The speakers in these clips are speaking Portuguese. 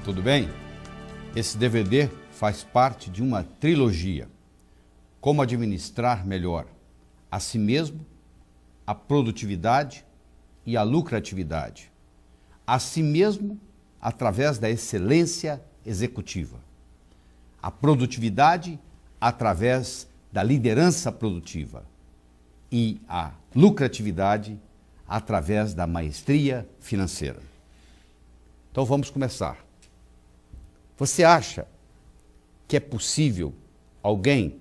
tudo bem? Esse DVD faz parte de uma trilogia. Como administrar melhor a si mesmo, a produtividade e a lucratividade. A si mesmo através da excelência executiva. A produtividade através da liderança produtiva. E a lucratividade através da maestria financeira. Então vamos começar. Você acha que é possível alguém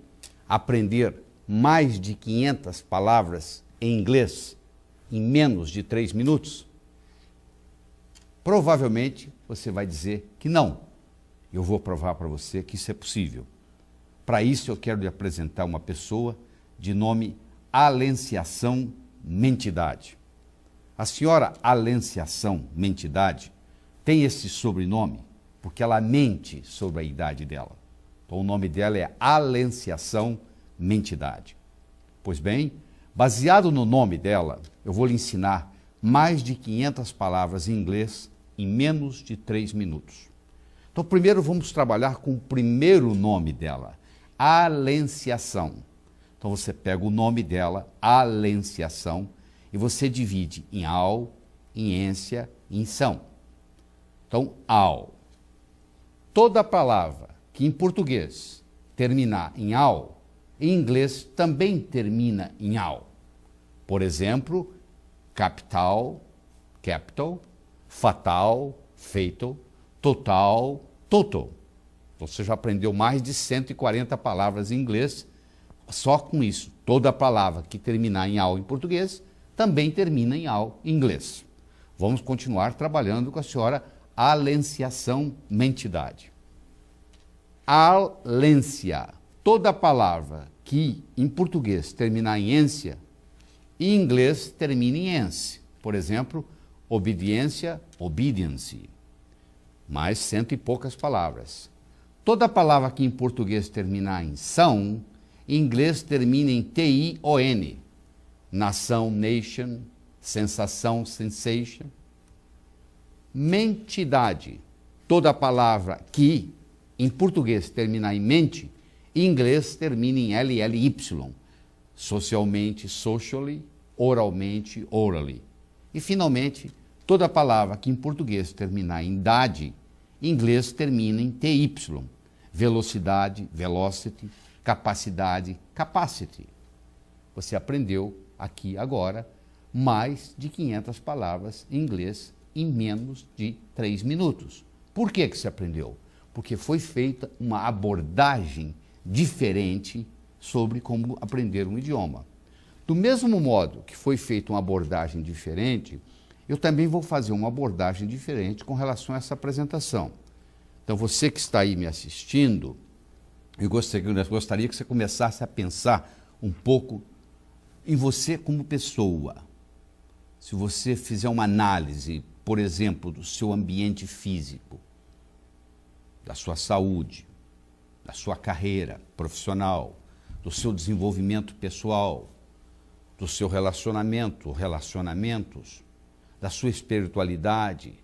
aprender mais de 500 palavras em inglês em menos de 3 minutos? Provavelmente você vai dizer que não. Eu vou provar para você que isso é possível. Para isso eu quero lhe apresentar uma pessoa de nome Alenciação Mentidade. A senhora Alenciação Mentidade tem esse sobrenome porque ela mente sobre a idade dela. Então, o nome dela é Alenciação Mentidade. Pois bem, baseado no nome dela, eu vou lhe ensinar mais de 500 palavras em inglês em menos de 3 minutos. Então, primeiro vamos trabalhar com o primeiro nome dela, Alenciação. Então, você pega o nome dela, Alenciação, e você divide em al, em ência e em são. Então, al. Toda palavra que em português terminar em al, em inglês também termina em al. Por exemplo, capital, capital, fatal, fatal, total, total. Você já aprendeu mais de 140 palavras em inglês só com isso. Toda palavra que terminar em al em português também termina em al em inglês. Vamos continuar trabalhando com a senhora Alenciação Mentidade. Alência. Toda palavra que em português terminar em ência, em inglês termina em ence. Por exemplo, obediência, obedience. Mais 100 e poucas palavras. Toda palavra que em português terminar em são, em inglês termina em T-I-O-N. Nação, nation, sensação, sensation. Mentidade. Toda palavra que em português terminar em mente, em inglês termina em L-L-Y. Socialmente, socially, oralmente, orally. E finalmente, toda palavra que em português terminar em dade, em inglês termina em T-Y. Velocidade, velocity, capacidade, capacity. Você aprendeu aqui agora mais de 500 palavras em inglês em menos de 3 minutos. Por que você aprendeu? Porque foi feita uma abordagem diferente sobre como aprender um idioma. Do mesmo modo que foi feita uma abordagem diferente, eu também vou fazer uma abordagem diferente com relação a essa apresentação. Então, você que está aí me assistindo, eu gostaria que você começasse a pensar um pouco em você como pessoa. Se você fizer uma análise, por exemplo, do seu ambiente físico, da sua saúde, da sua carreira profissional, do seu desenvolvimento pessoal, do seu relacionamentos, da sua espiritualidade,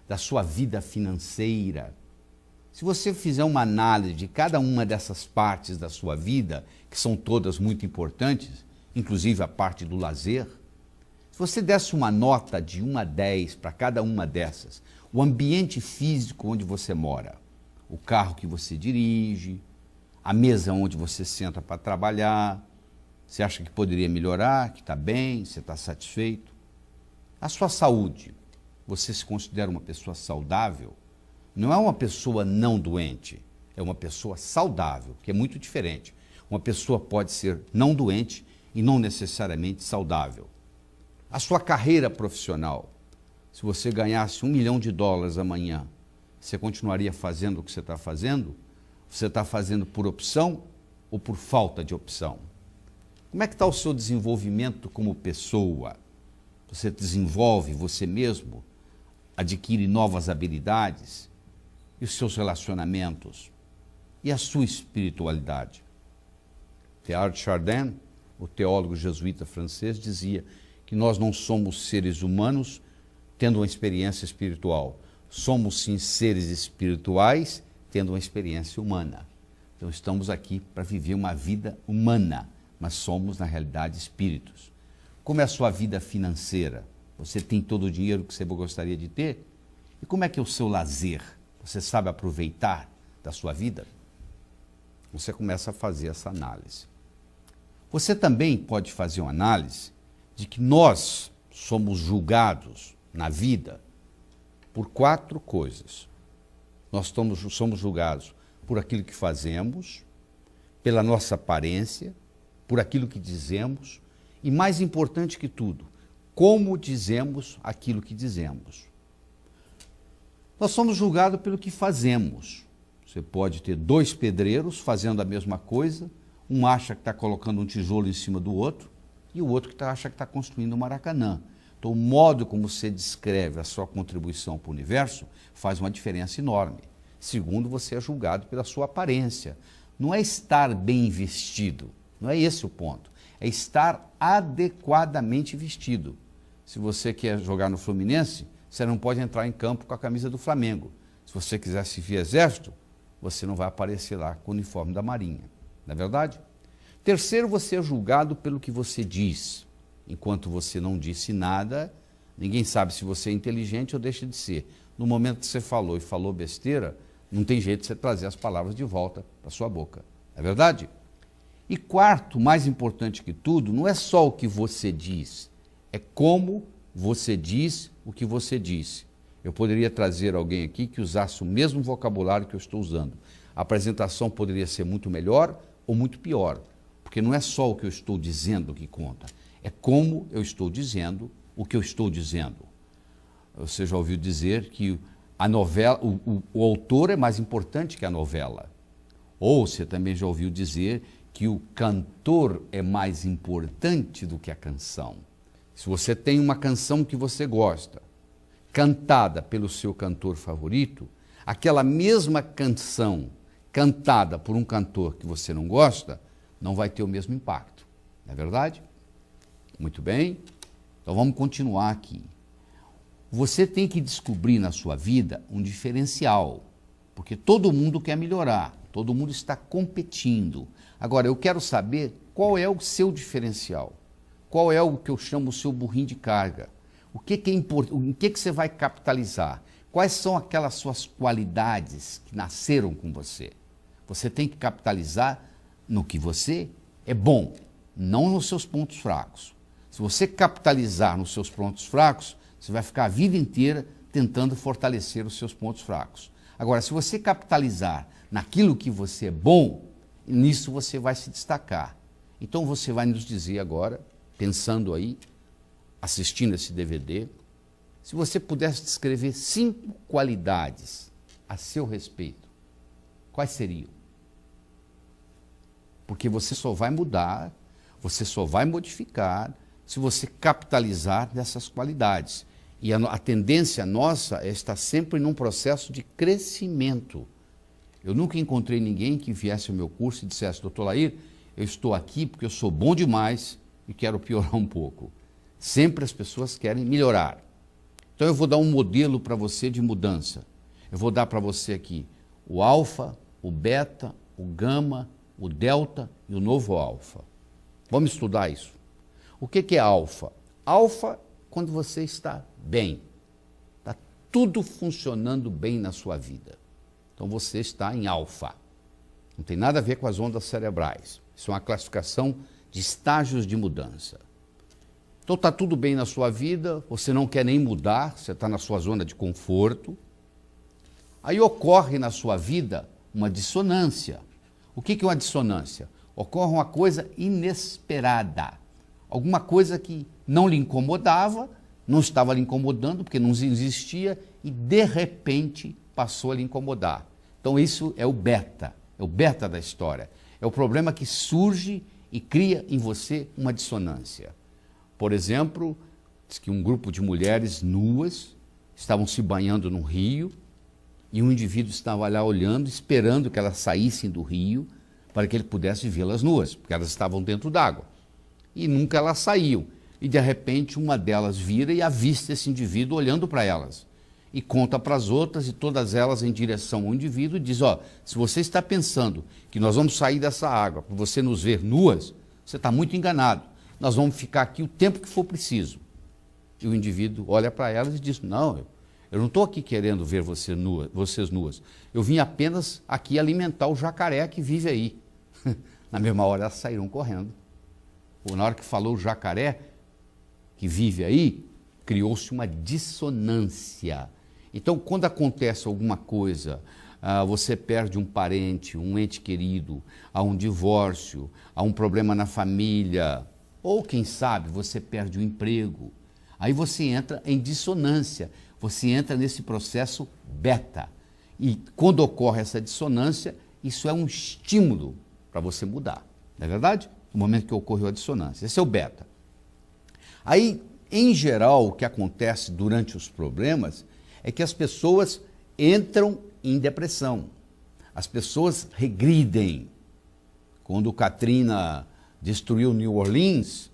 da sua vida financeira. Se você fizer uma análise de cada uma dessas partes da sua vida, que são todas muito importantes, inclusive a parte do lazer, se você desse uma nota de 1 a 10 para cada uma dessas, o ambiente físico onde você mora, o carro que você dirige, a mesa onde você senta para trabalhar, você acha que poderia melhorar, que está bem, você está satisfeito? A sua saúde, você se considera uma pessoa saudável? Não é uma pessoa não doente, é uma pessoa saudável, que é muito diferente. Uma pessoa pode ser não doente e não necessariamente saudável. A sua carreira profissional, se você ganhasse $1 milhão amanhã, você continuaria fazendo o que você está fazendo? Você está fazendo por opção ou por falta de opção? Como é que está o seu desenvolvimento como pessoa? Você desenvolve você mesmo? Adquire novas habilidades? E os seus relacionamentos? E a sua espiritualidade? Teilhard de Chardin, o teólogo jesuíta francês, dizia que nós não somos seres humanos tendo uma experiência espiritual. Somos sim seres espirituais tendo uma experiência humana. Então estamos aqui para viver uma vida humana, mas somos na realidade espíritos. Como é a sua vida financeira? Você tem todo o dinheiro que você gostaria de ter? E como é que é o seu lazer? Você sabe aproveitar da sua vida? Você começa a fazer essa análise. Você também pode fazer uma análise de que nós somos julgados na vida por 4 coisas. Nós somos julgados por aquilo que fazemos, pela nossa aparência, por aquilo que dizemos e, mais importante que tudo, como dizemos aquilo que dizemos. Nós somos julgados pelo que fazemos. Você pode ter 2 pedreiros fazendo a mesma coisa, um acha que está colocando um tijolo em cima do outro e o outro acha que está construindo um Maracanã. Então, o modo como você descreve a sua contribuição para o universo faz uma diferença enorme. Segundo, você é julgado pela sua aparência. Não é estar bem vestido, não é esse o ponto. É estar adequadamente vestido. Se você quer jogar no Fluminense, você não pode entrar em campo com a camisa do Flamengo. Se você quiser servir exército, você não vai aparecer lá com o uniforme da Marinha. Não é verdade? Terceiro, você é julgado pelo que você diz. Enquanto você não disse nada, ninguém sabe se você é inteligente ou deixa de ser. No momento que você falou e falou besteira, não tem jeito de você trazer as palavras de volta para sua boca. É verdade? E quarto, mais importante que tudo, não é só o que você diz, é como você diz o que você disse. Eu poderia trazer alguém aqui que usasse o mesmo vocabulário que eu estou usando. A apresentação poderia ser muito melhor ou muito pior, porque não é só o que eu estou dizendo que conta, é como eu estou dizendo o que eu estou dizendo. Você já ouviu dizer que a novela, o autor é mais importante que a novela. Ou você também já ouviu dizer que o cantor é mais importante do que a canção. Se você tem uma canção que você gosta, cantada pelo seu cantor favorito, aquela mesma canção cantada por um cantor que você não gosta, não vai ter o mesmo impacto. Não é verdade? Muito bem. Então vamos continuar aqui. Você tem que descobrir na sua vida um diferencial, porque todo mundo quer melhorar, todo mundo está competindo. Agora, eu quero saber qual é o seu diferencial, qual é o que eu chamo o seu burrinho de carga, o que é importante, em que você vai capitalizar, quais são aquelas suas qualidades que nasceram com você. Você tem que capitalizar no que você é bom, não nos seus pontos fracos. Se você capitalizar nos seus pontos fracos, você vai ficar a vida inteira tentando fortalecer os seus pontos fracos. Agora, se você capitalizar naquilo que você é bom, nisso você vai se destacar. Então você vai nos dizer agora, pensando aí, assistindo esse DVD, se você pudesse descrever 5 qualidades a seu respeito, quais seriam? Porque você só vai mudar, você só vai modificar se você capitalizar dessas qualidades. E a tendência nossa é estar sempre num processo de crescimento. Eu nunca encontrei ninguém que viesse ao meu curso e dissesse: doutor Lair, eu estou aqui porque eu sou bom demais e quero piorar um pouco. Sempre as pessoas querem melhorar. Então eu vou dar um modelo para você de mudança. Eu vou dar para você aqui o alfa, o beta, o gama, o delta e o novo alfa. Vamos estudar isso. O que é alfa? Alfa, quando você está bem, está tudo funcionando bem na sua vida. Então você está em alfa. Não tem nada a ver com as ondas cerebrais. Isso é uma classificação de estágios de mudança. Então está tudo bem na sua vida, você não quer nem mudar, você está na sua zona de conforto. Aí ocorre na sua vida uma dissonância. O que é uma dissonância? Ocorre uma coisa inesperada. Alguma coisa que não lhe incomodava, não estava lhe incomodando, porque não existia, e de repente passou a lhe incomodar. Então isso é o beta da história. É o problema que surge e cria em você uma dissonância. Por exemplo, diz que um grupo de mulheres nuas estavam se banhando no rio e um indivíduo estava lá olhando, esperando que elas saíssem do rio para que ele pudesse vê-las nuas, porque elas estavam dentro d'água. E nunca elas saíam. E de repente uma delas vira e avista esse indivíduo olhando para elas. e conta para as outras, e todas elas em direção ao indivíduo, e diz, ó, se você está pensando que nós vamos sair dessa água para você nos ver nuas, você está muito enganado. Nós vamos ficar aqui o tempo que for preciso. E o indivíduo olha para elas e diz, não, eu não estou aqui querendo ver vocês nuas. Eu vim apenas aqui alimentar o jacaré que vive aí. Na mesma hora elas saíram correndo. Ou na hora que falou o jacaré que vive aí, criou-se uma dissonância. Então, quando acontece alguma coisa, você perde um parente, um ente querido, há um divórcio, há um problema na família, ou quem sabe você perde o emprego, aí você entra em dissonância, você entra nesse processo beta. E quando ocorre essa dissonância, isso é um estímulo para você mudar, não é verdade? No momento que ocorreu a dissonância, esse é o beta. Aí, em geral, o que acontece durante os problemas é que as pessoas entram em depressão, as pessoas regridem. Quando Katrina destruiu New Orleans,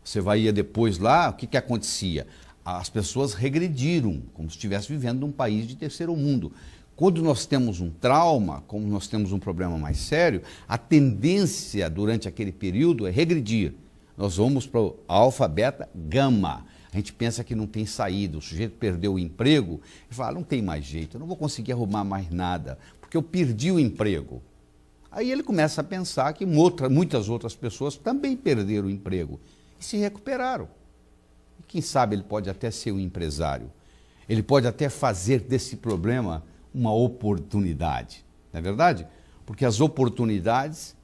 você ia depois lá, o que acontecia? As pessoas regrediram, como se estivesse vivendo num país de terceiro mundo. Quando nós temos um trauma, como nós temos um problema mais sério, a tendência durante aquele período é regredir. Nós vamos para o alfa, beta, gama. A gente pensa que não tem saída, o sujeito perdeu o emprego e fala, não tem mais jeito, eu não vou conseguir arrumar mais nada, porque eu perdi o emprego. Aí ele começa a pensar que muitas outras pessoas também perderam o emprego e se recuperaram. E quem sabe ele pode até ser um empresário, ele pode até fazer desse problema uma oportunidade, não é verdade? Porque as oportunidades,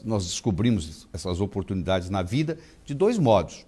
nós descobrimos essas oportunidades na vida de dois modos.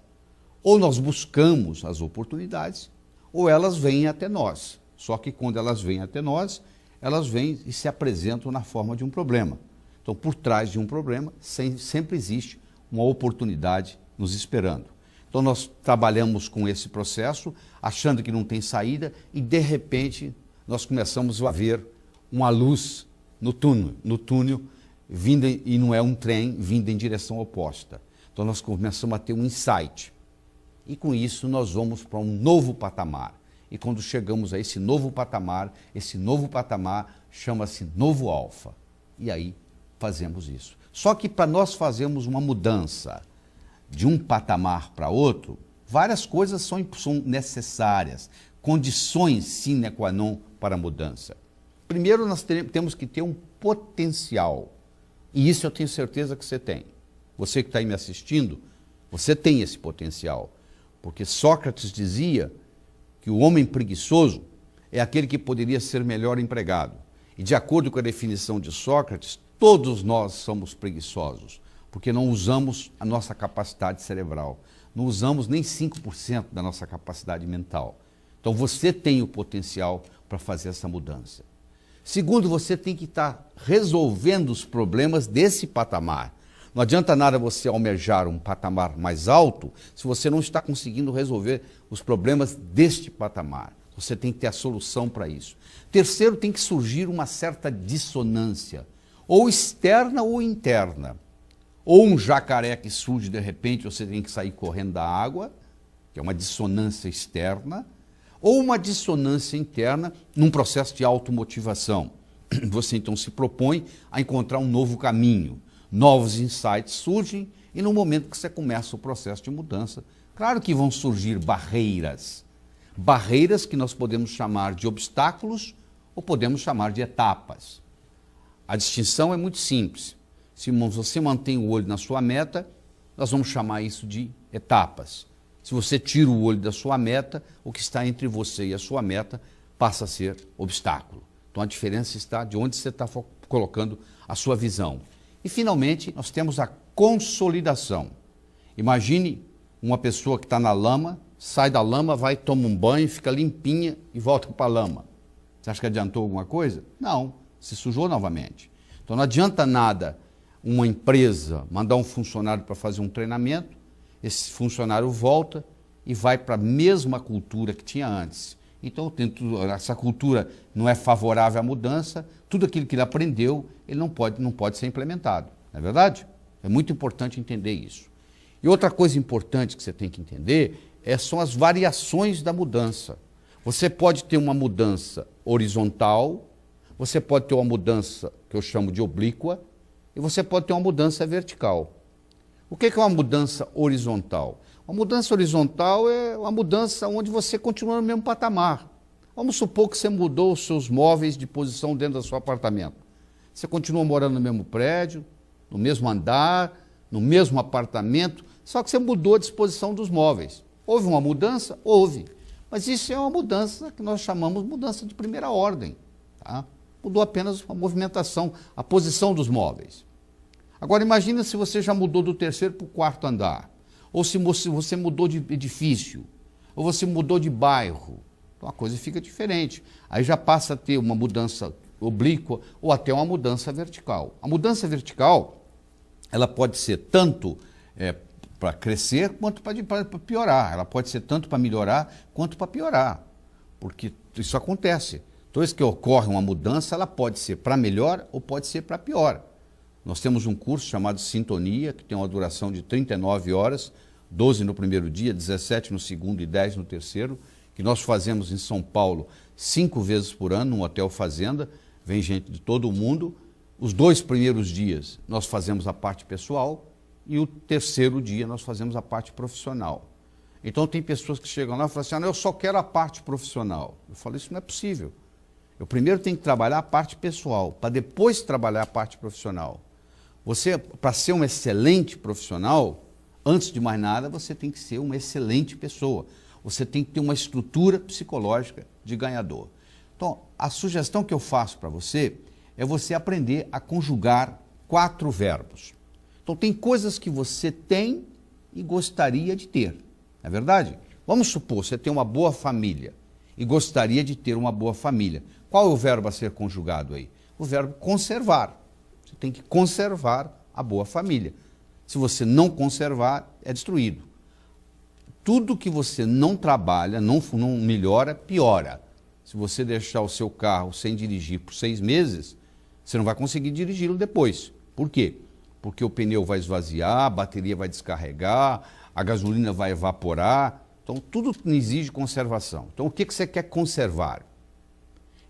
Ou nós buscamos as oportunidades, ou elas vêm até nós. Só que quando elas vêm até nós, elas vêm e se apresentam na forma de um problema. Então, por trás de um problema, sempre existe uma oportunidade nos esperando. Então, nós trabalhamos com esse processo, achando que não tem saída, e de repente, nós começamos a ver uma luz no túnel vindo, e não é um trem vindo em direção oposta. Então, nós começamos a ter um insight. E com isso nós vamos para um novo patamar. E quando chegamos a esse novo patamar chama-se novo alfa. E aí fazemos isso. Só que para nós fazermos uma mudança de um patamar para outro, várias coisas são necessárias, condições sine qua non para a mudança. Primeiro nós temos que ter um potencial. E isso eu tenho certeza que você tem. Você que está aí me assistindo, você tem esse potencial. Porque Sócrates dizia que o homem preguiçoso é aquele que poderia ser melhor empregado. E de acordo com a definição de Sócrates, todos nós somos preguiçosos, porque não usamos a nossa capacidade cerebral, não usamos nem 5% da nossa capacidade mental. Então você tem o potencial para fazer essa mudança. Segundo, você tem que estar resolvendo os problemas desse patamar. Não adianta nada você almejar um patamar mais alto se você não está conseguindo resolver os problemas deste patamar. Você tem que ter a solução para isso. Terceiro, tem que surgir uma certa dissonância, ou externa ou interna. Ou um jacaré que surge de repente, você tem que sair correndo da água, que é uma dissonância externa, ou uma dissonância interna num processo de automotivação. Você então se propõe a encontrar um novo caminho. Novos insights surgem e no momento que você começa o processo de mudança, claro que vão surgir barreiras. Barreiras que nós podemos chamar de obstáculos ou podemos chamar de etapas. A distinção é muito simples. Se você mantém o olho na sua meta, nós vamos chamar isso de etapas. Se você tira o olho da sua meta, o que está entre você e a sua meta passa a ser obstáculo. Então a diferença está de onde você está colocando a sua visão. E, finalmente, nós temos a consolidação. Imagine uma pessoa que está na lama, sai da lama, vai, toma um banho, fica limpinha e volta para a lama. Você acha que adiantou alguma coisa? Não, se sujou novamente. Então, não adianta nada uma empresa mandar um funcionário para fazer um treinamento, esse funcionário volta e vai para a mesma cultura que tinha antes. Então, essa cultura não é favorável à mudança, tudo aquilo que ele aprendeu, ele não pode ser implementado, não é verdade? É muito importante entender isso. E outra coisa importante que você tem que entender são as variações da mudança. Você pode ter uma mudança horizontal, você pode ter uma mudança que eu chamo de oblíqua, e você pode ter uma mudança vertical. O que é uma mudança horizontal? Uma mudança horizontal é uma mudança onde você continua no mesmo patamar. Vamos supor que você mudou os seus móveis de posição dentro do seu apartamento. Você continua morando no mesmo prédio, no mesmo andar, no mesmo apartamento, só que você mudou a disposição dos móveis. Houve uma mudança? Houve. Mas isso é uma mudança que nós chamamos de mudança de primeira ordem. Tá? Mudou apenas a movimentação, a posição dos móveis. Agora imagina se você já mudou do terceiro para o quarto andar, ou se você mudou de edifício, ou você mudou de bairro. Então a coisa fica diferente. Aí já passa a ter uma mudança oblíqua ou até uma mudança vertical. A mudança vertical, ela pode ser tanto para crescer quanto para piorar. Ela pode ser tanto para melhorar quanto para piorar, porque isso acontece. Toda vez que ocorre uma mudança, ela pode ser para melhor ou pode ser para pior. Nós temos um curso chamado Sintonia, que tem uma duração de 39 horas, 12 no primeiro dia, 17 no segundo e 10 no terceiro, que nós fazemos em São Paulo 5 vezes por ano, num hotel fazenda, vem gente de todo o mundo. Os 2 primeiros dias nós fazemos a parte pessoal e o terceiro dia nós fazemos a parte profissional. Então tem pessoas que chegam lá e falam assim, eu só quero a parte profissional. Eu falo, isso não é possível. Eu primeiro tenho que trabalhar a parte pessoal, para depois trabalhar a parte profissional. Você, para ser um excelente profissional, antes de mais nada, você tem que ser uma excelente pessoa. Você tem que ter uma estrutura psicológica de ganhador. Então, a sugestão que eu faço para você é você aprender a conjugar 4 verbos. Então, tem coisas que você tem e gostaria de ter, não é verdade? Vamos supor, você tem uma boa família e gostaria de ter uma boa família. Qual é o verbo a ser conjugado aí? O verbo conservar. Você tem que conservar a boa família. Se você não conservar, é destruído. Tudo que você não trabalha, não melhora, piora. Se você deixar o seu carro sem dirigir por 6 meses, você não vai conseguir dirigi-lo depois. Por quê? Porque o pneu vai esvaziar, a bateria vai descarregar, a gasolina vai evaporar. Então, tudo exige conservação. Então, o que você quer conservar?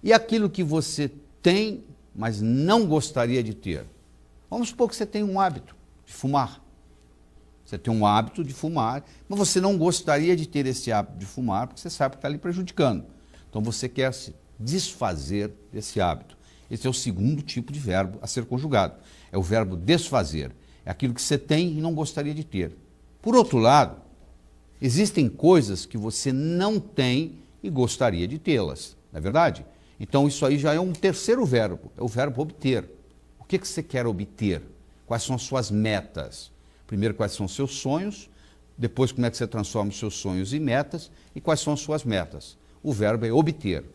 E aquilo que você tem, mas não gostaria de ter? Vamos supor que você tem um hábito de fumar. Você tem um hábito de fumar, mas você não gostaria de ter esse hábito de fumar, porque você sabe que está lhe prejudicando. Então, você quer se desfazer desse hábito. Esse é o segundo tipo de verbo a ser conjugado. É o verbo desfazer. É aquilo que você tem e não gostaria de ter. Por outro lado, existem coisas que você não tem e gostaria de tê-las, não é verdade? Então isso aí já é um terceiro verbo, é o verbo obter. O que você quer obter? Quais são as suas metas? Primeiro, quais são os seus sonhos, depois como é que você transforma os seus sonhos em metas e quais são as suas metas. O verbo é obter.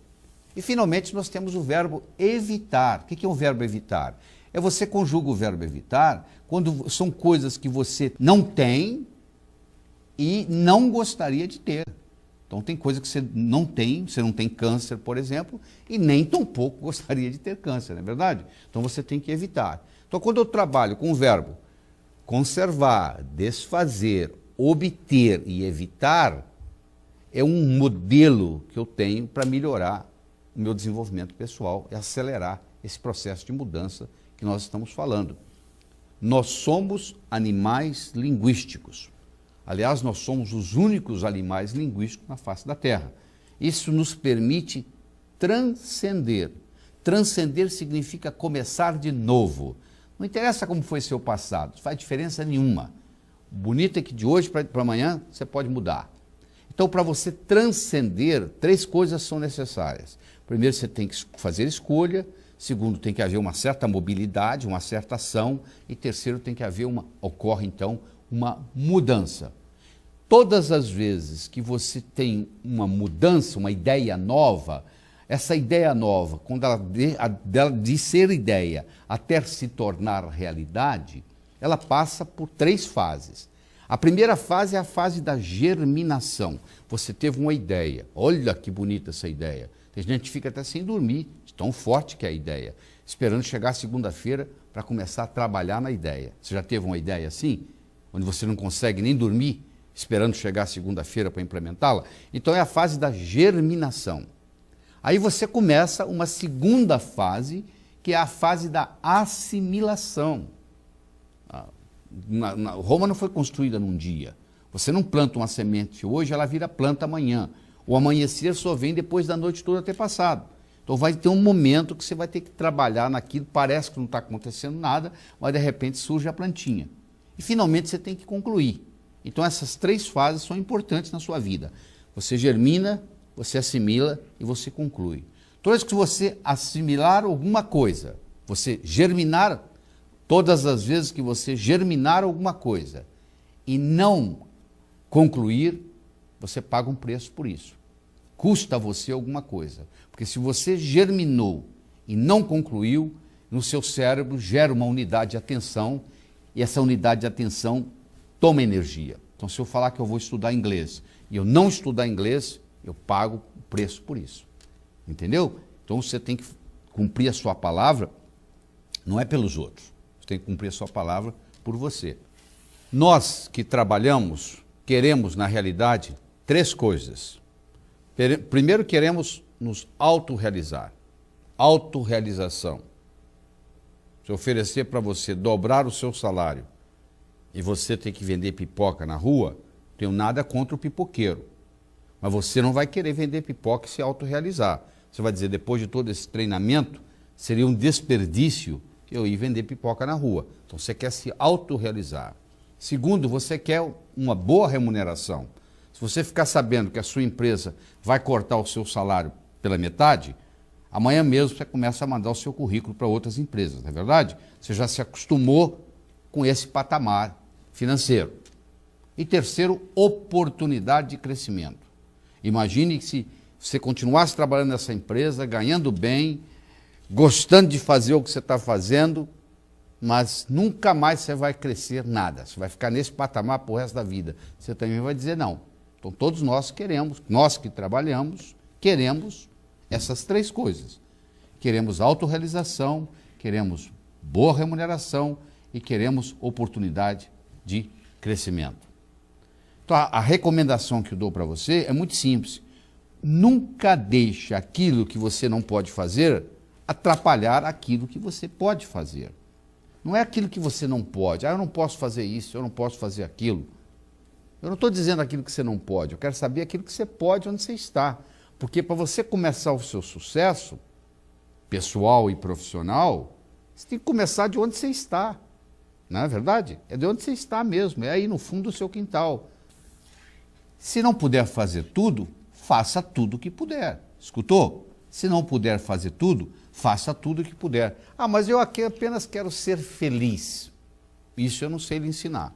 E finalmente nós temos o verbo evitar. O que é o verbo evitar? É você conjuga o verbo evitar quando são coisas que você não tem e não gostaria de ter. Então tem coisa que você não tem câncer, por exemplo, e nem tampouco gostaria de ter câncer, não é verdade? Então você tem que evitar. Então quando eu trabalho com o verbo conservar, desfazer, obter e evitar, é um modelo que eu tenho para melhorar o meu desenvolvimento pessoal e acelerar esse processo de mudança que nós estamos falando. Nós somos animais linguísticos. Aliás, nós somos os únicos animais linguísticos na face da Terra. Isso nos permite transcender. Transcender significa começar de novo. Não interessa como foi seu passado, não faz diferença nenhuma. O bonito é que de hoje para amanhã você pode mudar. Então, para você transcender, 3 coisas são necessárias. Primeiro, você tem que fazer escolha. Segundo, tem que haver uma certa mobilidade, uma certa ação. E terceiro, tem que haver ocorre então uma mudança. Todas as vezes que você tem uma mudança, uma ideia nova, essa ideia nova, quando ela de ser ideia até se tornar realidade, ela passa por 3 fases. A primeira fase é a fase da germinação. Você teve uma ideia, olha que bonita essa ideia. Tem gente que fica até sem dormir, de tão forte que é a ideia, esperando chegar segunda-feira para começar a trabalhar na ideia. Você já teve uma ideia assim? Onde você não consegue nem dormir, esperando chegar segunda-feira para implementá-la. Então é a fase da germinação. Aí você começa uma segunda fase, que é a fase da assimilação. Roma não foi construída num dia. Você não planta uma semente hoje, ela vira planta amanhã. O amanhecer só vem depois da noite toda ter passado. Então vai ter um momento que você vai ter que trabalhar naquilo, parece que não está acontecendo nada, mas de repente surge a plantinha. E finalmente você tem que concluir. Então essas três fases são importantes na sua vida. Você germina, você assimila e você conclui. Toda vez que você assimilar alguma coisa, você germinar, todas as vezes que você germinar alguma coisa e não concluir, você paga um preço por isso. Custa a você alguma coisa. Porque se você germinou e não concluiu, no seu cérebro gera uma unidade de atenção e essa unidade de atenção toma energia. Então, se eu falar que eu vou estudar inglês e eu não estudar inglês, eu pago o preço por isso. Entendeu? Então, você tem que cumprir a sua palavra, não é pelos outros. Você tem que cumprir a sua palavra por você. Nós que trabalhamos, queremos, na realidade, três coisas. Primeiro, queremos nos autorrealizar. Autorrealização. Se oferecer para você dobrar o seu salário e você ter que vender pipoca na rua, não tenho nada contra o pipoqueiro. Mas você não vai querer vender pipoca e se autorrealizar. Você vai dizer, depois de todo esse treinamento, seria um desperdício eu ir vender pipoca na rua. Então você quer se autorrealizar. Segundo, você quer uma boa remuneração. Se você ficar sabendo que a sua empresa vai cortar o seu salário pela metade, amanhã mesmo você começa a mandar o seu currículo para outras empresas, não é verdade? Você já se acostumou com esse patamar financeiro. E terceiro, oportunidade de crescimento. Imagine que se você continuasse trabalhando nessa empresa, ganhando bem, gostando de fazer o que você está fazendo, mas nunca mais você vai crescer nada. Você vai ficar nesse patamar para o resto da vida. Você também vai dizer não. Então todos nós queremos, nós que trabalhamos, queremos essas três coisas. Queremos autorrealização, queremos boa remuneração e queremos oportunidade de crescimento. Então a recomendação que eu dou para você é muito simples. Nunca deixe aquilo que você não pode fazer atrapalhar aquilo que você pode fazer. Não é aquilo que você não pode. Eu não posso fazer isso, eu não posso fazer aquilo. Eu não estou dizendo aquilo que você não pode, eu quero saber aquilo que você pode, onde você está. Porque para você começar o seu sucesso, pessoal e profissional, você tem que começar de onde você está. Não é verdade? É de onde você está mesmo, é aí no fundo do seu quintal. Se não puder fazer tudo, faça tudo o que puder. Escutou? Se não puder fazer tudo, faça tudo o que puder. Ah, mas eu aqui apenas quero ser feliz. Isso eu não sei lhe ensinar.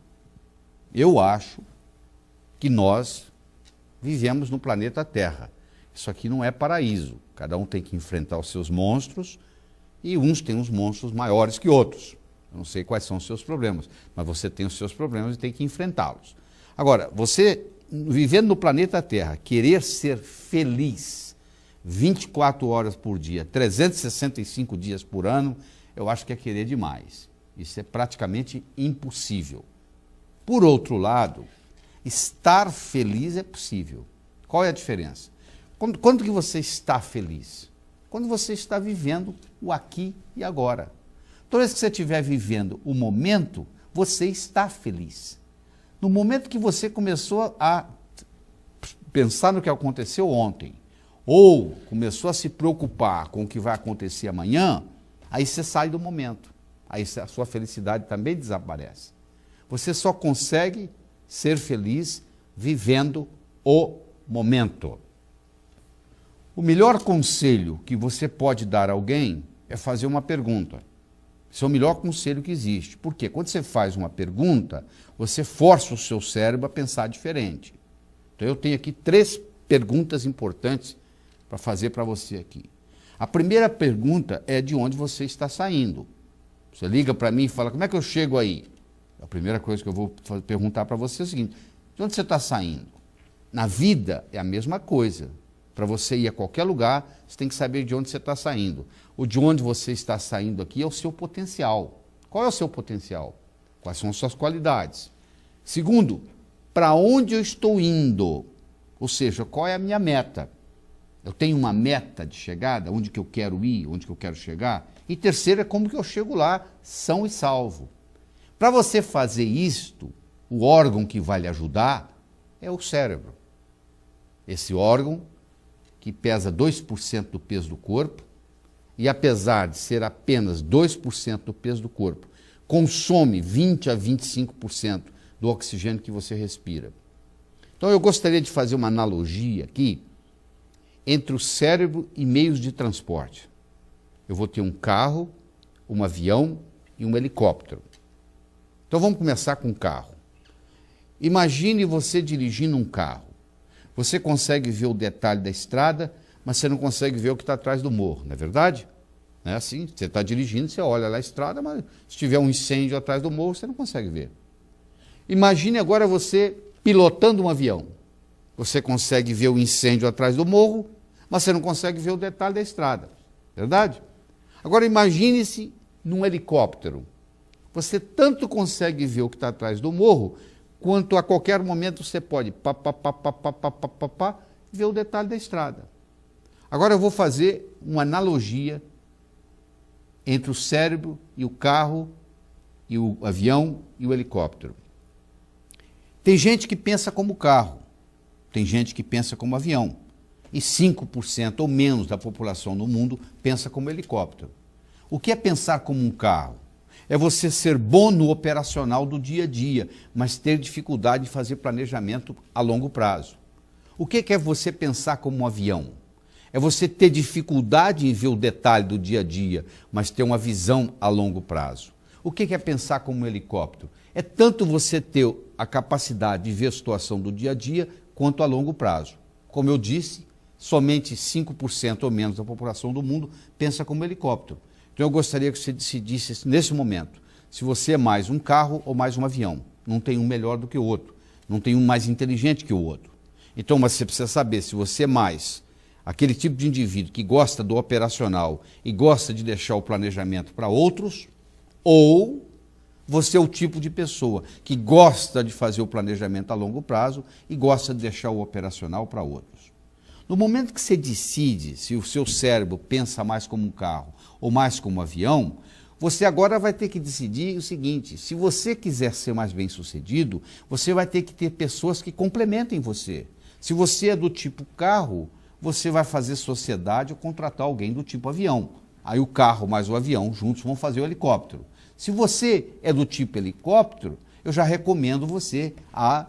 Eu acho que nós vivemos no planeta Terra. Isso aqui não é paraíso. Cada um tem que enfrentar os seus monstros e uns têm uns monstros maiores que outros. Eu não sei quais são os seus problemas, mas você tem os seus problemas e tem que enfrentá-los. Agora, você vivendo no planeta Terra, querer ser feliz 24 horas por dia, 365 dias por ano, eu acho que é querer demais. Isso é praticamente impossível. Por outro lado, estar feliz é possível. Qual é a diferença? Quando que você está feliz? Quando você está vivendo o aqui e agora. Toda vez que você estiver vivendo o momento, você está feliz. No momento que você começou a pensar no que aconteceu ontem, ou começou a se preocupar com o que vai acontecer amanhã, aí você sai do momento. Aí a sua felicidade também desaparece. Você só consegue ser feliz vivendo o momento. O melhor conselho que você pode dar a alguém é fazer uma pergunta. Esse é o melhor conselho que existe. Por quê? Quando você faz uma pergunta, você força o seu cérebro a pensar diferente. Então eu tenho aqui 3 perguntas importantes para fazer para você aqui. A primeira pergunta é de onde você está saindo. Você liga para mim e fala, como é que eu chego aí? A primeira coisa que eu vou perguntar para você é o seguinte, de onde você está saindo? Na vida é a mesma coisa. Para você ir a qualquer lugar, você tem que saber de onde você está saindo. O de onde você está saindo aqui é o seu potencial. Qual é o seu potencial? Quais são as suas qualidades? Segundo, para onde eu estou indo, ou seja, qual é a minha meta. Eu tenho uma meta de chegada, onde que eu quero ir, onde que eu quero chegar. E terceiro é como que eu chego lá, são e salvo. Para você fazer isto, o órgão que vai lhe ajudar é o cérebro. Esse órgão que pesa 2% do peso do corpo, e apesar de ser apenas 2% do peso do corpo, consome 20 a 25% do oxigênio que você respira. Então eu gostaria de fazer uma analogia aqui entre o cérebro e meios de transporte. Eu vou ter um carro, um avião e um helicóptero. Então vamos começar com o carro. Imagine você dirigindo um carro. Você consegue ver o detalhe da estrada, mas você não consegue ver o que está atrás do morro, não é verdade? Não é assim? Você está dirigindo, você olha lá a estrada, mas se tiver um incêndio atrás do morro, você não consegue ver. Imagine agora você pilotando um avião. Você consegue ver o incêndio atrás do morro, mas você não consegue ver o detalhe da estrada, verdade? Agora imagine-se num helicóptero. Você tanto consegue ver o que está atrás do morro, quanto a qualquer momento você pode ver o detalhe da estrada. Agora eu vou fazer uma analogia entre o cérebro e o carro, e o avião e o helicóptero. Tem gente que pensa como carro, tem gente que pensa como avião, e 5% ou menos da população no mundo pensa como helicóptero. O que é pensar como um carro? É você ser bom no operacional do dia a dia, mas ter dificuldade de fazer planejamento a longo prazo. O que é você pensar como um avião? É você ter dificuldade em ver o detalhe do dia a dia, mas ter uma visão a longo prazo. O que é pensar como um helicóptero? É tanto você ter a capacidade de ver a situação do dia a dia, quanto a longo prazo. Como eu disse, somente 5% ou menos da população do mundo pensa como helicóptero. Então eu gostaria que você decidisse nesse momento, se você é mais um carro ou mais um avião. Não tem um melhor do que o outro, não tem um mais inteligente que o outro. Então, mas você precisa saber se você é mais aquele tipo de indivíduo que gosta do operacional e gosta de deixar o planejamento para outros, ou você é o tipo de pessoa que gosta de fazer o planejamento a longo prazo e gosta de deixar o operacional para outros. No momento que você decide se o seu cérebro pensa mais como um carro ou mais como um avião, você agora vai ter que decidir o seguinte: se você quiser ser mais bem-sucedido, você vai ter que ter pessoas que complementem você. Se você é do tipo carro, você vai fazer sociedade ou contratar alguém do tipo avião. Aí o carro mais o avião juntos vão fazer o helicóptero. Se você é do tipo helicóptero, eu já recomendo você a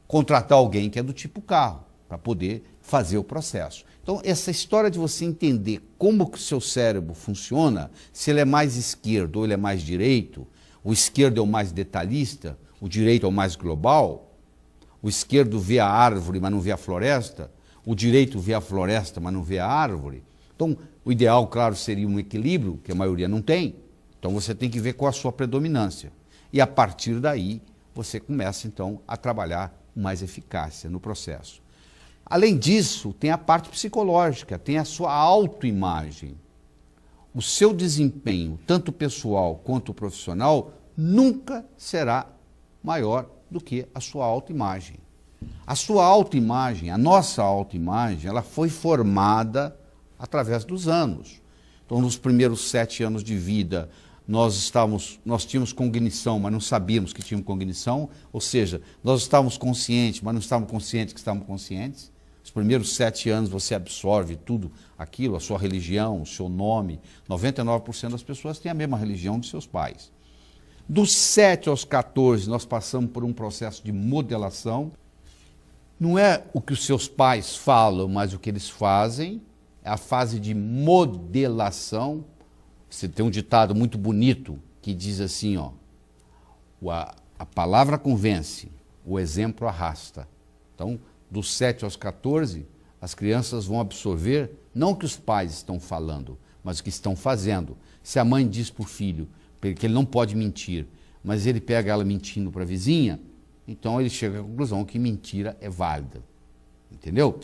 contratar alguém que é do tipo carro, para poder fazer o processo. Então, essa história de você entender como que o seu cérebro funciona, se ele é mais esquerdo ou ele é mais direito, o esquerdo é o mais detalhista, o direito é o mais global, o esquerdo vê a árvore, mas não vê a floresta, o direito vê a floresta, mas não vê a árvore. Então, o ideal, claro, seria um equilíbrio, que a maioria não tem. Então, você tem que ver qual a sua predominância. E, a partir daí, você começa, então, a trabalhar com mais eficácia no processo. Além disso, tem a parte psicológica, tem a sua autoimagem. O seu desempenho, tanto pessoal quanto profissional, nunca será maior do que a sua autoimagem. A sua autoimagem, a nossa autoimagem, ela foi formada através dos anos. Então, nos primeiros 7 anos de vida, nós tínhamos cognição, mas não sabíamos que tínhamos cognição, ou seja, nós estávamos conscientes, mas não estávamos conscientes que estávamos conscientes. Os primeiros 7 anos você absorve tudo aquilo, a sua religião, o seu nome. 99% das pessoas têm a mesma religião dos seus pais. Dos 7 aos 14, nós passamos por um processo de modelação. Não é o que os seus pais falam, mas o que eles fazem. É a fase de modelação. Você tem um ditado muito bonito que diz assim, ó, a palavra convence, o exemplo arrasta. Então, dos 7 aos 14, as crianças vão absorver não o que os pais estão falando, mas o que estão fazendo. Se a mãe diz para o filho que ele não pode mentir, mas ele pega ela mentindo para a vizinha, então ele chega à conclusão que mentira é válida. Entendeu?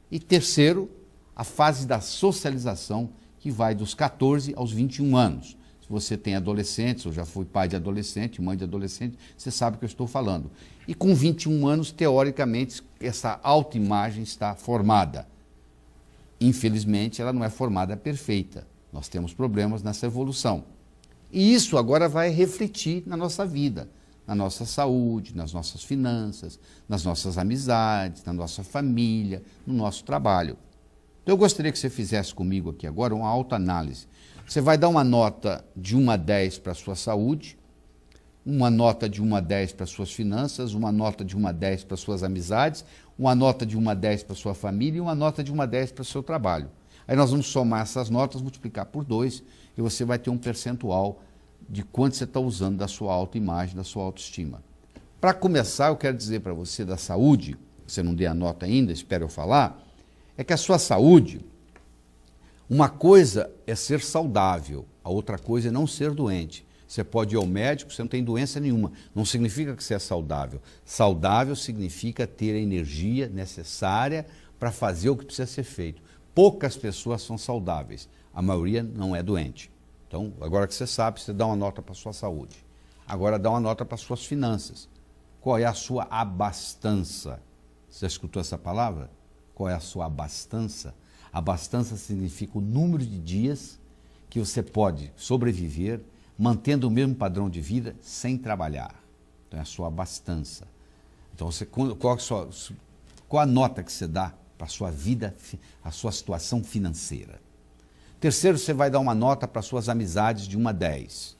E terceiro, a fase da socialização, que vai dos 14 aos 21 anos. você tem adolescentes, eu já fui pai de adolescente, mãe de adolescente, você sabe o que eu estou falando. E com 21 anos, teoricamente, essa autoimagem está formada. Infelizmente, ela não é formada perfeita. Nós temos problemas nessa evolução. E isso agora vai refletir na nossa vida, na nossa saúde, nas nossas finanças, nas nossas amizades, na nossa família, no nosso trabalho. Então, eu gostaria que você fizesse comigo aqui agora uma autoanálise. Você vai dar uma nota de 1 a 10 para a sua saúde, uma nota de 1 a 10 para as suas finanças, uma nota de 1 a 10 para as suas amizades, uma nota de 1 a 10 para a sua família e uma nota de 1 a 10 para o seu trabalho. Aí nós vamos somar essas notas, multiplicar por 2 e você vai ter um percentual de quanto você está usando da sua autoimagem, da sua autoestima. Para começar, eu quero dizer para você da saúde, você não deu a nota ainda, espero eu falar, é que a sua saúde, uma coisa é ser saudável, a outra coisa é não ser doente. Você pode ir ao médico, você não tem doença nenhuma, não significa que você é saudável. Saudável significa ter a energia necessária para fazer o que precisa ser feito. Poucas pessoas são saudáveis, a maioria não é doente. Então, agora que você sabe, você dá uma nota para a sua saúde. Agora dá uma nota para as suas finanças. Qual é a sua abastança? Você já escutou essa palavra? Qual é a sua abastança? Abastança significa o número de dias que você pode sobreviver mantendo o mesmo padrão de vida sem trabalhar. Então é a sua abastança. Então qual a nota que você dá para a sua vida, a sua situação financeira? Terceiro, você vai dar uma nota para as suas amizades de 1 a 10.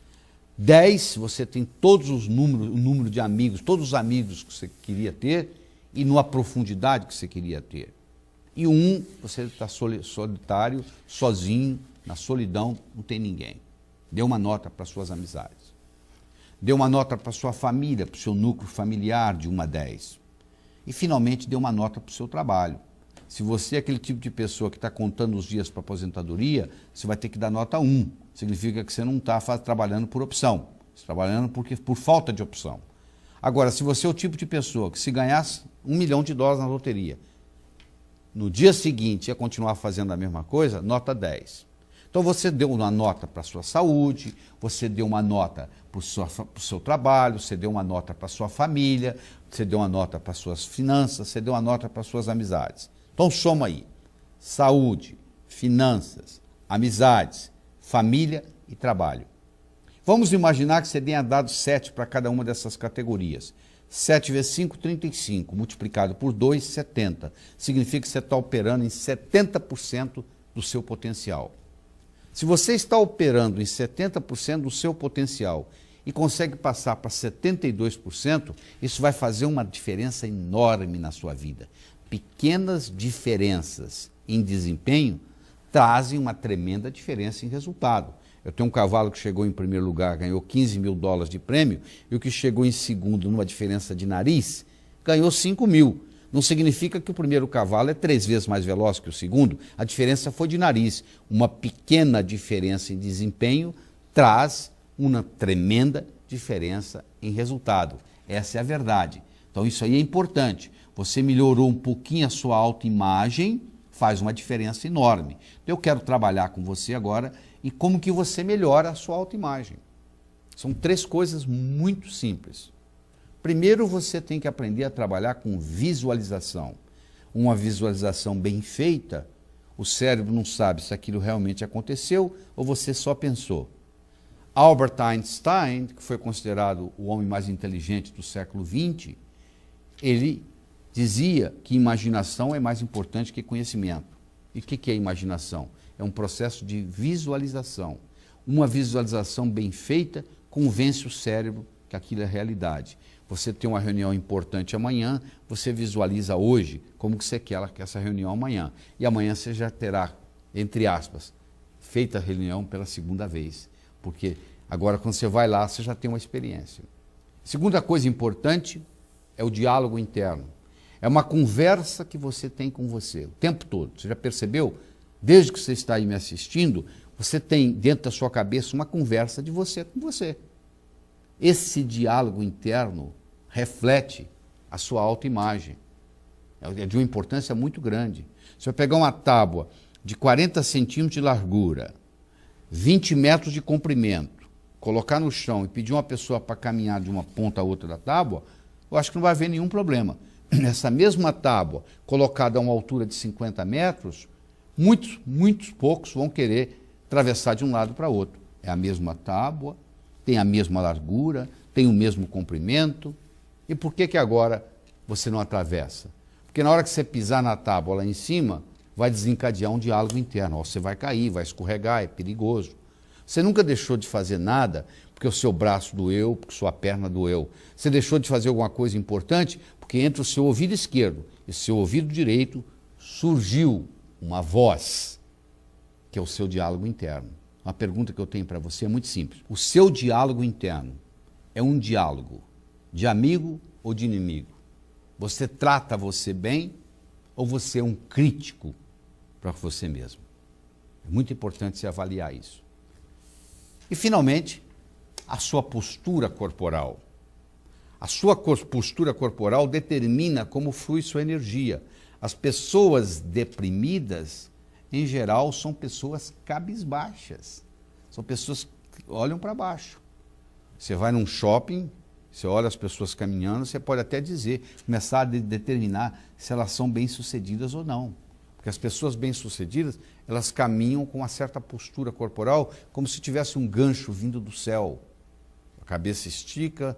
10, você tem todos os números, o número de amigos, todos os amigos que você queria ter e numa profundidade que você queria ter. E 1, você está solitário, sozinho, na solidão, não tem ninguém. Dê uma nota para as suas amizades. Dê uma nota para a sua família, para o seu núcleo familiar de 1 a 10. E, finalmente, dê uma nota para o seu trabalho. Se você é aquele tipo de pessoa que está contando os dias para a aposentadoria, você vai ter que dar nota 1. Significa que você não está trabalhando por opção. Você está trabalhando por falta de opção. Agora, se você é o tipo de pessoa que se ganhasse $1 milhão na loteria, no dia seguinte ia continuar fazendo a mesma coisa, nota 10. Então você deu uma nota para a sua saúde, você deu uma nota para o seu trabalho, você deu uma nota para a sua família, você deu uma nota para as suas finanças, você deu uma nota para as suas amizades. Então soma aí, saúde, finanças, amizades, família e trabalho. Vamos imaginar que você tenha dado 7 para cada uma dessas categorias. 7 vezes 5, 35, multiplicado por 2, 70. Significa que você está operando em 70% do seu potencial. Se você está operando em 70% do seu potencial e consegue passar para 72%, isso vai fazer uma diferença enorme na sua vida. Pequenas diferenças em desempenho trazem uma tremenda diferença em resultado. Eu tenho um cavalo que chegou em primeiro lugar, ganhou $15 mil de prêmio, e o que chegou em segundo, numa diferença de nariz, ganhou 5 mil. Não significa que o primeiro cavalo é 3 vezes mais veloz que o segundo, a diferença foi de nariz. Uma pequena diferença em desempenho traz uma tremenda diferença em resultado. Essa é a verdade. Então isso aí é importante. Você melhorou um pouquinho a sua autoimagem, faz uma diferença enorme. Então, eu quero trabalhar com você agora e como que você melhora a sua autoimagem. São 3 coisas muito simples. Primeiro, você tem que aprender a trabalhar com visualização. Uma visualização bem feita, o cérebro não sabe se aquilo realmente aconteceu ou você só pensou. Albert Einstein, que foi considerado o homem mais inteligente do século XX, ele dizia que imaginação é mais importante que conhecimento. E o que é imaginação? É um processo de visualização. Uma visualização bem feita convence o cérebro que aquilo é realidade. Você tem uma reunião importante amanhã, você visualiza hoje como que você quer essa reunião amanhã. E amanhã você já terá, entre aspas, feita a reunião pela segunda vez. Porque agora quando você vai lá, você já tem uma experiência. Segunda coisa importante é o diálogo interno. É uma conversa que você tem com você o tempo todo. Você já percebeu? Desde que você está aí me assistindo, você tem dentro da sua cabeça uma conversa de você com você. Esse diálogo interno reflete a sua autoimagem. É de uma importância muito grande. Se eu pegar uma tábua de 40 centímetros de largura, 20 metros de comprimento, colocar no chão e pedir uma pessoa para caminhar de uma ponta a outra da tábua, eu acho que não vai haver nenhum problema. Essa mesma tábua, colocada a uma altura de 50 metros, muitos poucos vão querer atravessar de um lado para outro. É a mesma tábua, tem a mesma largura, tem o mesmo comprimento. E por que agora você não atravessa? Porque na hora que você pisar na tábua lá em cima, vai desencadear um diálogo interno. Você vai cair, vai escorregar, é perigoso. Você nunca deixou de fazer nada porque o seu braço doeu, porque sua perna doeu. Você deixou de fazer alguma coisa importante porque entre o seu ouvido esquerdo e o seu ouvido direito surgiu uma voz, que é o seu diálogo interno. Uma pergunta que eu tenho para você é muito simples. O seu diálogo interno é um diálogo de amigo ou de inimigo? Você trata você bem ou você é um crítico para você mesmo? É muito importante você avaliar isso. E, finalmente, a sua postura corporal. A sua postura corporal determina como flui sua energia. As pessoas deprimidas, em geral, são pessoas cabisbaixas. São pessoas que olham para baixo. Você vai num shopping, você olha as pessoas caminhando, você pode até dizer, começar a determinar se elas são bem-sucedidas ou não. Porque as pessoas bem-sucedidas, elas caminham com uma certa postura corporal, como se tivesse um gancho vindo do céu. A cabeça estica,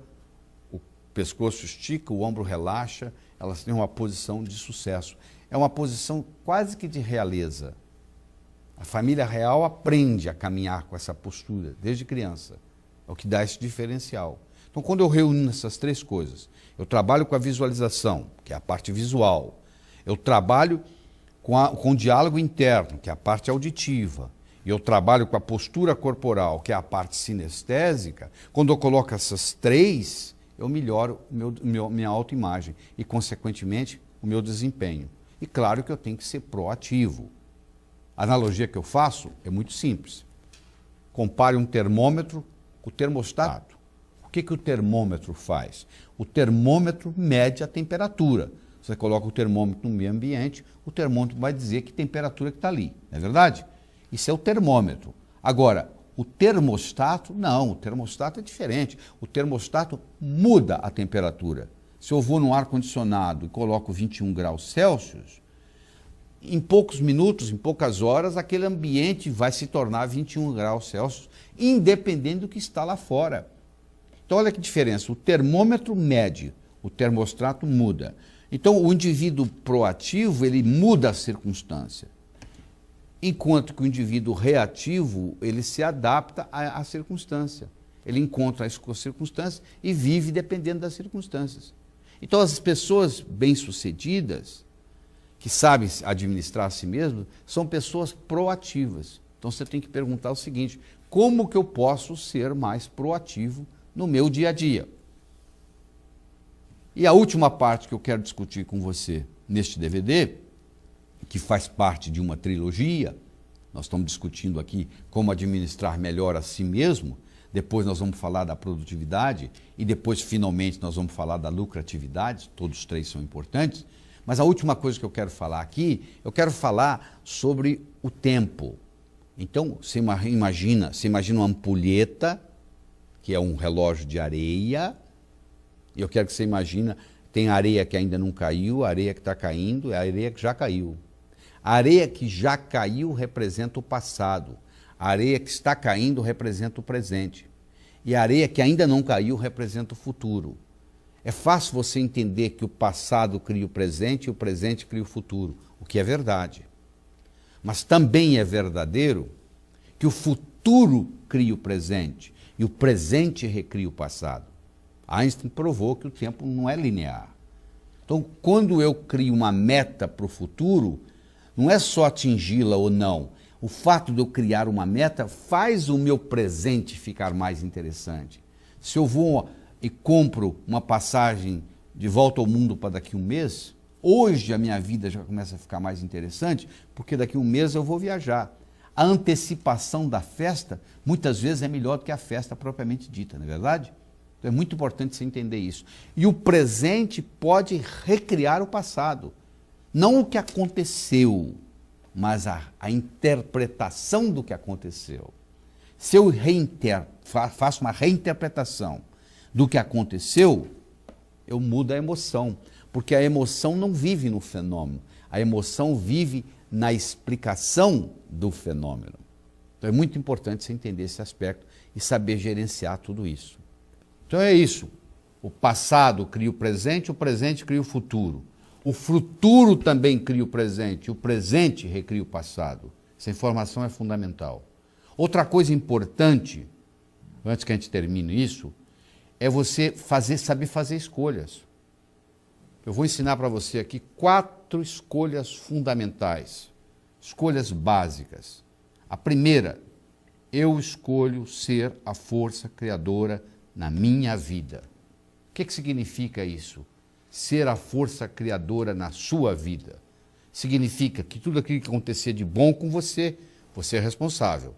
o pescoço estica, o ombro relaxa, elas têm uma posição de sucesso. É uma posição quase que de realeza. A família real aprende a caminhar com essa postura desde criança. É o que dá esse diferencial. Então, quando eu reúno essas três coisas, eu trabalho com a visualização, que é a parte visual, eu trabalho com o diálogo interno, que é a parte auditiva, e eu trabalho com a postura corporal, que é a parte sinestésica. Quando eu coloco essas três, eu melhoro minha autoimagem e, consequentemente, o meu desempenho. E claro que eu tenho que ser proativo. A analogia que eu faço é muito simples. Compare um termômetro com o termostato. O que o termômetro faz? O termômetro mede a temperatura. Você coloca o termômetro no meio ambiente, o termômetro vai dizer que temperatura que está ali, não é verdade? Isso é o termômetro. Agora, o termostato, não, o termostato é diferente. O termostato muda a temperatura. Se eu vou num ar-condicionado e coloco 21 graus Celsius, em poucos minutos, em poucas horas, aquele ambiente vai se tornar 21 graus Celsius, independente do que está lá fora. Então, olha que diferença, o termômetro mede, o termostato muda. Então, o indivíduo proativo, ele muda a circunstância, enquanto que o indivíduo reativo, ele se adapta à circunstância. Ele encontra as circunstâncias e vive dependendo das circunstâncias. Então, as pessoas bem-sucedidas, que sabem administrar a si mesmas, são pessoas proativas. Então, você tem que perguntar o seguinte: como que eu posso ser mais proativo no meu dia a dia? E a última parte que eu quero discutir com você neste DVD, que faz parte de uma trilogia, nós estamos discutindo aqui como administrar melhor a si mesmo, depois nós vamos falar da produtividade e depois, finalmente, nós vamos falar da lucratividade, todos os três são importantes, mas a última coisa que eu quero falar aqui, eu quero falar sobre o tempo. Então, você imagina uma ampulheta, que é um relógio de areia, e eu quero que você imagine, tem areia que ainda não caiu, areia que está caindo, é a areia que já caiu. A areia que já caiu representa o passado, a areia que está caindo representa o presente, e a areia que ainda não caiu representa o futuro. É fácil você entender que o passado cria o presente e o presente cria o futuro, o que é verdade. Mas também é verdadeiro que o futuro cria o presente e o presente recria o passado. Einstein provou que o tempo não é linear. Então, quando eu crio uma meta para o futuro, não é só atingi-la ou não. O fato de eu criar uma meta faz o meu presente ficar mais interessante. Se eu vou e compro uma passagem de volta ao mundo para daqui a um mês, hoje a minha vida já começa a ficar mais interessante, porque daqui a um mês eu vou viajar. A antecipação da festa, muitas vezes, é melhor do que a festa propriamente dita, não é verdade? Então é muito importante você entender isso. E o presente pode recriar o passado. Não o que aconteceu, mas a interpretação do que aconteceu. Se eu faço uma reinterpretação do que aconteceu, eu mudo a emoção. Porque a emoção não vive no fenômeno. A emoção vive na explicação do fenômeno. Então é muito importante você entender esse aspecto e saber gerenciar tudo isso. Então é isso. O passado cria o presente cria o futuro. O futuro também cria o presente recria o passado. Essa informação é fundamental. Outra coisa importante, antes que a gente termine isso, é você saber fazer escolhas. Eu vou ensinar para você aqui 4 escolhas fundamentais, escolhas básicas. A primeira, eu escolho ser a força criadora na minha vida. O que significa isso? Ser a força criadora na sua vida. Significa que tudo aquilo que acontecer de bom com você, você é responsável.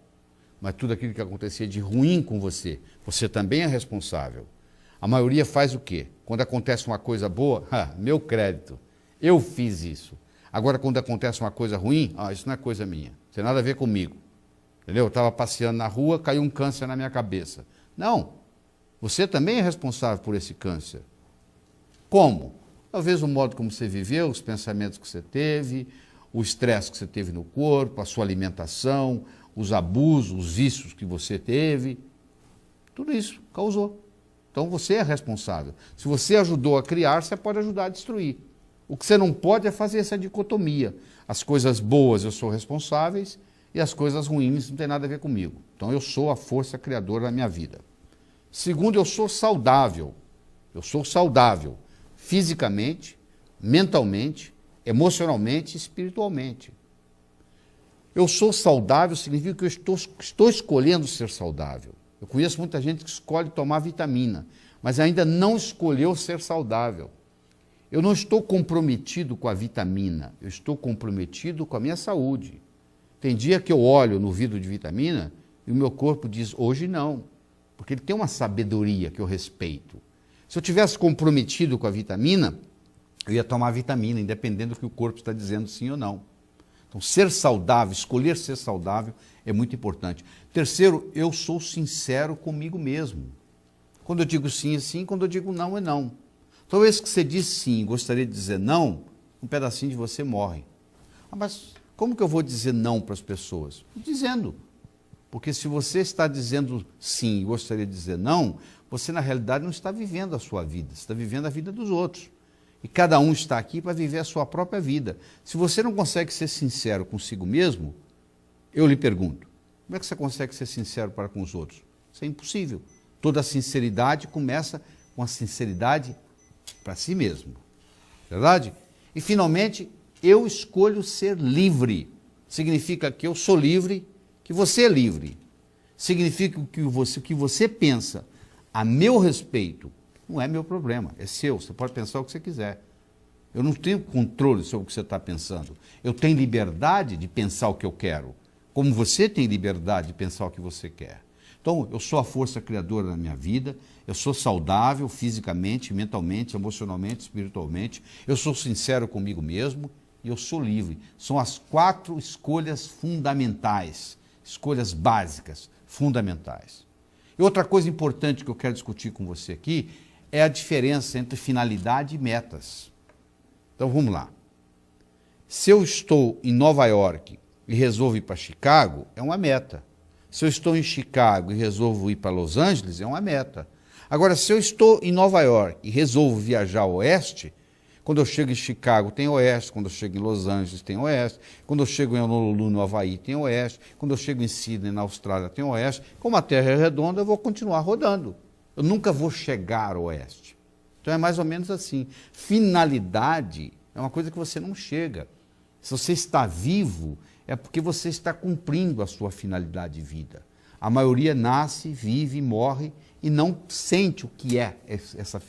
Mas tudo aquilo que acontecer de ruim com você, você também é responsável. A maioria faz o quê? Quando acontece uma coisa boa, meu crédito, eu fiz isso. Agora, quando acontece uma coisa ruim, isso não é coisa minha, não tem nada a ver comigo. Entendeu? Eu estava passeando na rua, caiu um câncer na minha cabeça. Não, você também é responsável por esse câncer. Como? Talvez o modo como você viveu, os pensamentos que você teve, o estresse que você teve no corpo, a sua alimentação, os abusos, os vícios que você teve. Tudo isso causou. Então você é responsável. Se você ajudou a criar, você pode ajudar a destruir. O que você não pode é fazer essa dicotomia. As coisas boas eu sou responsável e as coisas ruins não tem nada a ver comigo. Então eu sou a força criadora da minha vida. Segundo, eu sou saudável. Eu sou saudável fisicamente, mentalmente, emocionalmente e espiritualmente. Eu sou saudável significa que eu estou escolhendo ser saudável. Eu conheço muita gente que escolhe tomar vitamina, mas ainda não escolheu ser saudável. Eu não estou comprometido com a vitamina, eu estou comprometido com a minha saúde. Tem dia que eu olho no vidro de vitamina e o meu corpo diz, hoje não, porque ele tem uma sabedoria que eu respeito. Se eu tivesse comprometido com a vitamina, eu ia tomar vitamina, independente do que o corpo está dizendo sim ou não. Então, ser saudável, escolher ser saudável é muito importante. Terceiro, eu sou sincero comigo mesmo. Quando eu digo sim é sim, quando eu digo não é não. Toda vez que você diz sim e gostaria de dizer não, um pedacinho de você morre. Mas como que eu vou dizer não para as pessoas? Dizendo. Porque se você está dizendo sim e gostaria de dizer não, você na realidade não está vivendo a sua vida, você está vivendo a vida dos outros. E cada um está aqui para viver a sua própria vida. Se você não consegue ser sincero consigo mesmo, eu lhe pergunto, como é que você consegue ser sincero para com os outros? Isso é impossível. Toda sinceridade começa com a sinceridade para si mesmo. Verdade? E finalmente, eu escolho ser livre. Significa que eu sou livre, que você é livre. Significa que o que você pensa a meu respeito não é meu problema, é seu. Você pode pensar o que você quiser. Eu não tenho controle sobre o que você está pensando. Eu tenho liberdade de pensar o que eu quero, como você tem liberdade de pensar o que você quer. Então, eu sou a força criadora da minha vida, eu sou saudável fisicamente, mentalmente, emocionalmente, espiritualmente, eu sou sincero comigo mesmo e eu sou livre. São as 4 escolhas fundamentais, escolhas básicas, fundamentais. E outra coisa importante que eu quero discutir com você aqui é a diferença entre finalidade e metas. Então vamos lá. Se eu estou em Nova York e resolvo ir para Chicago, é uma meta. Se eu estou em Chicago e resolvo ir para Los Angeles, é uma meta. Agora, se eu estou em Nova York e resolvo viajar ao oeste, quando eu chego em Chicago tem oeste, quando eu chego em Los Angeles tem oeste, quando eu chego em Honolulu, no Havaí, tem oeste, quando eu chego em Sydney, na Austrália, tem oeste. Como a Terra é redonda, eu vou continuar rodando. Eu nunca vou chegar ao oeste. Então é mais ou menos assim. Finalidade é uma coisa que você não chega. Se você está vivo, é porque você está cumprindo a sua finalidade de vida. A maioria nasce, vive, morre e não sente o que é essa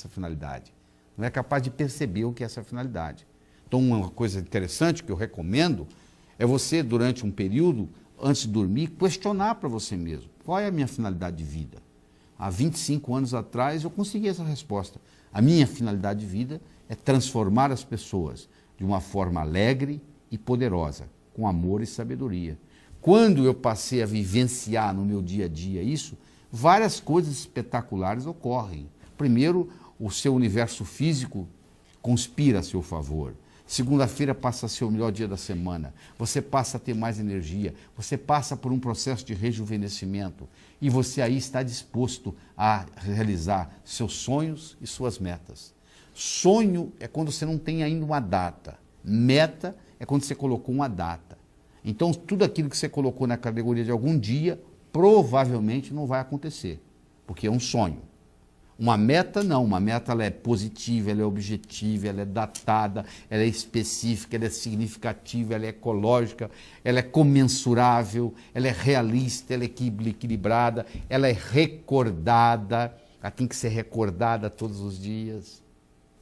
finalidade. Não é capaz de perceber o que é essa finalidade. Então, uma coisa interessante que eu recomendo é você, durante um período, antes de dormir, questionar para você mesmo. Qual é a minha finalidade de vida? Há 25 anos atrás, eu consegui essa resposta. A minha finalidade de vida é transformar as pessoas de uma forma alegre e poderosa, com amor e sabedoria. Quando eu passei a vivenciar no meu dia a dia isso, várias coisas espetaculares ocorrem. Primeiro, o seu universo físico conspira a seu favor. Segunda-feira passa a ser o melhor dia da semana. Você passa a ter mais energia. Você passa por um processo de rejuvenescimento. E você aí está disposto a realizar seus sonhos e suas metas. Sonho é quando você não tem ainda uma data. Meta é quando você colocou uma data. Então, tudo aquilo que você colocou na categoria de algum dia, provavelmente não vai acontecer, porque é um sonho. Uma meta não, uma meta ela é positiva, ela é objetiva, ela é datada, ela é específica, ela é significativa, ela é ecológica, ela é comensurável, ela é realista, ela é equilibrada, ela é recordada, ela tem que ser recordada todos os dias.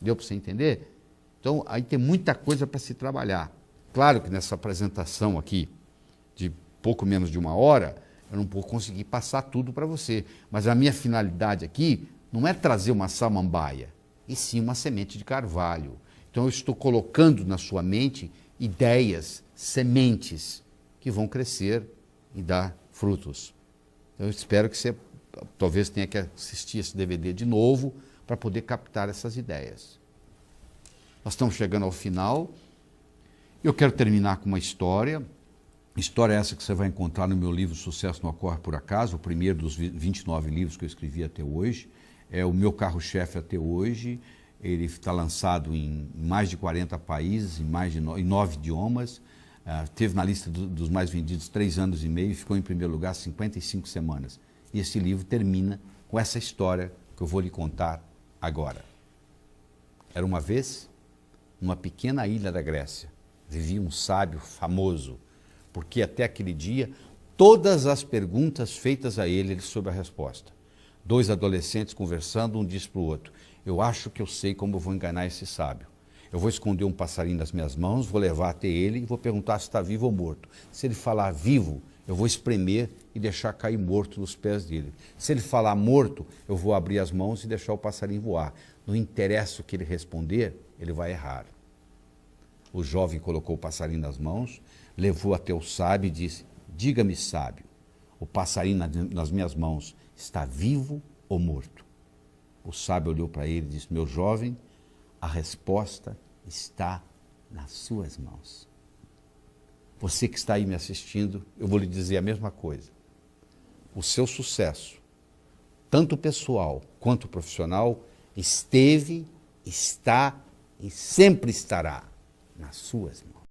Deu para você entender? Então, aí tem muita coisa para se trabalhar. Claro que nessa apresentação aqui, de pouco menos de 1 hora, eu não vou conseguir passar tudo para você, mas a minha finalidade aqui não é trazer uma samambaia, e sim uma semente de carvalho. Então eu estou colocando na sua mente ideias, sementes, que vão crescer e dar frutos. Então eu espero que você talvez tenha que assistir esse DVD de novo para poder captar essas ideias. Nós estamos chegando ao final. Eu quero terminar com uma história. História essa que você vai encontrar no meu livro Sucesso Não Ocorre Por Acaso, o primeiro dos 29 livros que eu escrevi até hoje. É o meu carro-chefe até hoje. Ele está lançado em mais de 40 países, em 9 idiomas. Teve na lista dos mais vendidos 3 anos e meio e ficou em primeiro lugar 55 semanas. E esse livro termina com essa história que eu vou lhe contar agora. Era uma vez, numa pequena ilha da Grécia, vivia um sábio famoso, porque até aquele dia, todas as perguntas feitas a ele soube a resposta. 2 adolescentes conversando, um diz para o outro: eu acho que eu sei como eu vou enganar esse sábio. Eu vou esconder um passarinho nas minhas mãos, vou levar até ele e vou perguntar se está vivo ou morto. Se ele falar vivo, eu vou espremer e deixar cair morto nos pés dele. Se ele falar morto, eu vou abrir as mãos e deixar o passarinho voar. Não interessa o que ele responder, ele vai errar. O jovem colocou o passarinho nas mãos, levou até o sábio e disse: diga-me, sábio, o passarinho nas minhas mãos está vivo ou morto? O sábio olhou para ele e disse: meu jovem, a resposta está nas suas mãos. Você que está aí me assistindo, eu vou lhe dizer a mesma coisa. O seu sucesso, tanto pessoal quanto profissional, esteve, está e sempre estará nas suas mãos.